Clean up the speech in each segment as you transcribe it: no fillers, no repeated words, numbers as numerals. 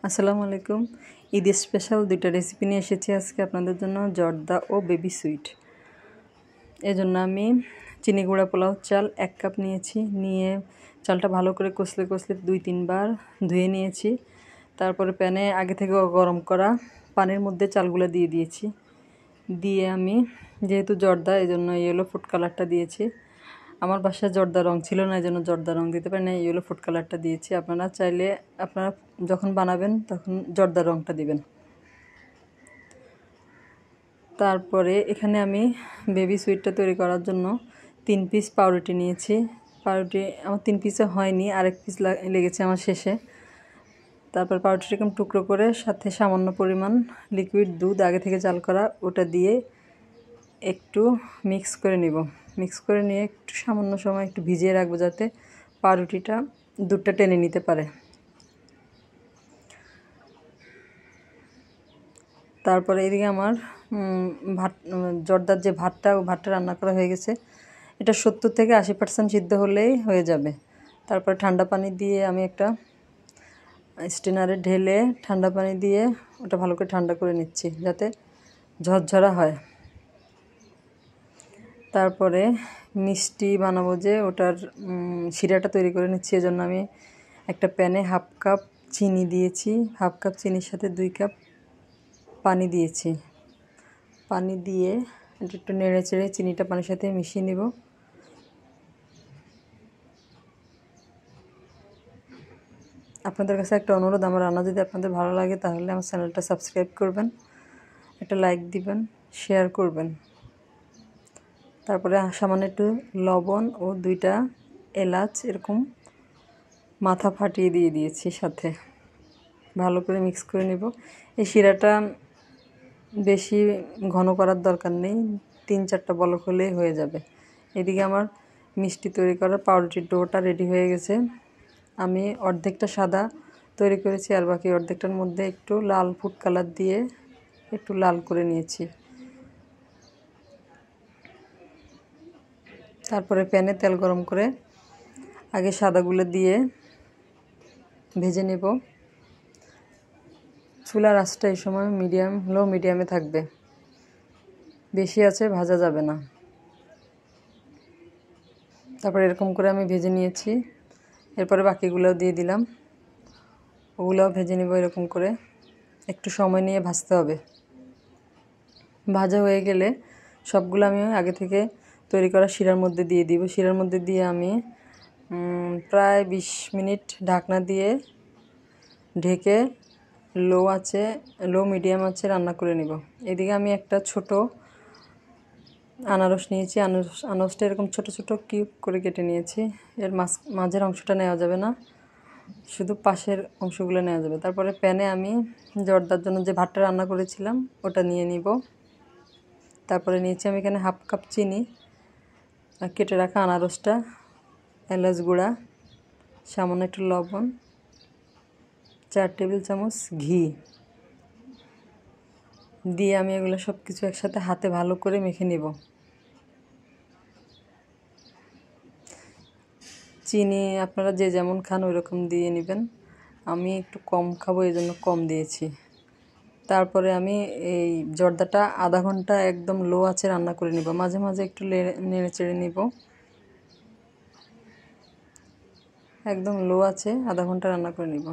আসসালামু আলাইকুম। ঈদ স্পেশাল দুইটা রেসিপি নিয়ে এসেছি আজকে আপনাদের জন্য, জর্দা ও বেবি সুইট। এজন্য আমি চিনি গুঁড়া পোলাও চাল 1 কাপ নিয়েছি। নিয়ে চালটা ভালো করে কষলে 2-3 বার ধুয়ে নিয়েছি। তারপরে প্যানে আগে থেকে গরম করা পানির মধ্যে চালগুলো দিয়ে দিয়েছি। দিয়ে আমি যেহেতু জর্দা এজন্য ইয়েলো ফুড কালারটা দিয়েছি। আমার বাসায় জর্দা রং ছিল না, এজন্য জর্দা রং দিতে পারি না, ইয়েলো ফুড কালারটা দিয়েছি। আপনারা চাইলে আপনারা যখন বানাবেন তখন জর্দা রংটা দিবেন। তারপরে এখানে আমি বেবি সুইটটা তৈরি করার জন্য 3 পিস পাউরুটি নিয়েছি। পাউরুটি আমার 3 পিসে হয়নি, আরেক পিস লেগেছে আমার শেষে। তারপর পাউরুটিটাকে টুকরো করে সাথে সামান্য পরিমাণ লিকুইড দুধ আগে থেকে জাল করা ওটা দিয়ে একটু মিক্স করে নিব। মিক্স করে নিয়ে একটু সামান্য সময় একটু ভিজিয়ে রাখবো যাতে পাউরুটিটা দুধটা টেনে নিতে পারে। তারপরে এদিকে আমার জর্দার যে ভাতটা রান্না করা হয়ে গেছে। এটা 70 থেকে 80% সিদ্ধ হলেই হয়ে যাবে। তারপর ঠান্ডা পানি দিয়ে আমি একটা স্টেনারে ঢেলে ঠান্ডা পানি দিয়ে ওটা ভালো করে ঠান্ডা করে নিচ্ছি যাতে ঝরঝরা হয়। তারপরে মিষ্টি বানাবো যে ওটার শিরাটা তৈরি করে নিচ্ছি। এজন্য আমি একটা প্যানে 1/2 কাপ চিনি দিয়েছি। 1/2 কাপ চিনির সাথে 2 কাপ পানি দিয়েছি। পানি দিয়ে একটু নেড়ে চেড়ে চিনিটা পানির সাথে মিশিয়ে নিব। আপনাদের কাছে একটা অনুরোধ, আমার রান্না যদি আপনাদের ভালো লাগে তাহলে আমার চ্যানেলটা সাবস্ক্রাইব করবেন, একটা লাইক দিবেন, শেয়ার করবেন। তারপরে সামান্য একটু লবণ ও 2টা এলাচ এরকম মাথা ফাটিয়ে দিয়ে দিয়েছি সাথে। ভালো করে মিক্স করে নেব। এই শিরাটা বেশি ঘন করার দরকার নেই, 3-4টা বলক হলেই হয়ে যাবে। এদিকে আমার মিষ্টি তৈরি করার পাউরুটির ডোটা রেডি হয়ে গেছে। আমি অর্ধেকটা সাদা তৈরি করেছি আর বাকি অর্ধেকটার মধ্যে একটু লাল ফুড কালার দিয়ে একটু লাল করে নিয়েছি। তারপরে প্যানে তেল গরম করে আগে সাদাগুলো দিয়ে ভেজে নেব। চুলার আঁচটা এই সময় লো মিডিয়ামে থাকবে, বেশি আছে ভাজা যাবে না। তারপর এরকম করে আমি ভেজে নিয়েছি। এরপরে বাকিগুলোও দিয়ে দিলাম, ওগুলোও ভেজে নেব। এরকম করে একটু সময় নিয়ে ভাজতে হবে। ভাজা হয়ে গেলে সবগুলো আমি আগে থেকে তৈরি করা শিরার মধ্যে দিয়ে দিব। শিরার মধ্যে দিয়ে আমি প্রায় 20 মিনিট ঢাকনা দিয়ে ঢেকে লো মিডিয়াম আছে রান্না করে নিব। এদিকে আমি একটা ছোট আনারস নিয়েছি। আনারসটা এরকম ছোট ছোট কিউব করে কেটে নিয়েছি। এর মাঝের অংশটা নেওয়া যাবে না, শুধু পাশের অংশগুলো নেওয়া যাবে। তারপরে প্যানে আমি জর্দার জন্য যে ভাতটা রান্না করেছিলাম ওটা নিয়ে নিব। তারপরে নিয়েছি আমি এখানে 1/2 কাপ চিনি, কেটে রাখা আনারসটা, এলাচ গুঁড়া, সামান্য একটু লবণ, 4 টেবিল চামচ ঘি দিয়ে আমি এগুলো সব কিছু একসাথে হাতে ভালো করে মেখে নেব। চিনি আপনারা যে যেমন খান ওই রকম দিয়ে নেবেন। আমি একটু কম খাবো এই জন্য কম দিয়েছি। তারপরে আমি এই জর্দাটা আধা ঘন্টা একদম লো আঁচে রান্না করে নিব। মাঝে মাঝে একটু নেড়ে চেড়ে নিব। একদম লো আঁচে আধা ঘন্টা রান্না করে নিব।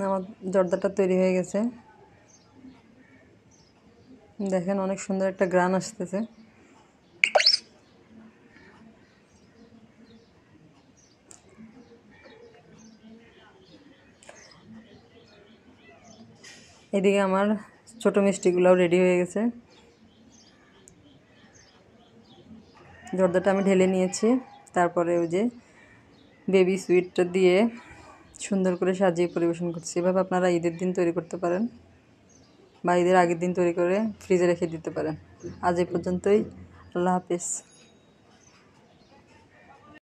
আমার জর্দাটা তৈরি হয়ে গেছে, দেখেন অনেক সুন্দর একটা গ্রান আসতেছে। এদিকে আমার ছোট মিষ্টিগুলোও রেডি হয়ে গেছে। জর্দাটা আমি ঢেলে নিয়েছি। তারপরে ওই যে বেবি সুইটটা দিয়ে সুন্দর করে সাজিয়ে পরিবেশন করছি। এভাবে আপনারা ঈদের দিন তৈরি করতে পারেন বা ঈদের আগের দিন তৈরি করে ফ্রিজে রেখে দিতে পারেন। আজ এই পর্যন্তই। আল্লাহ হাফেজ।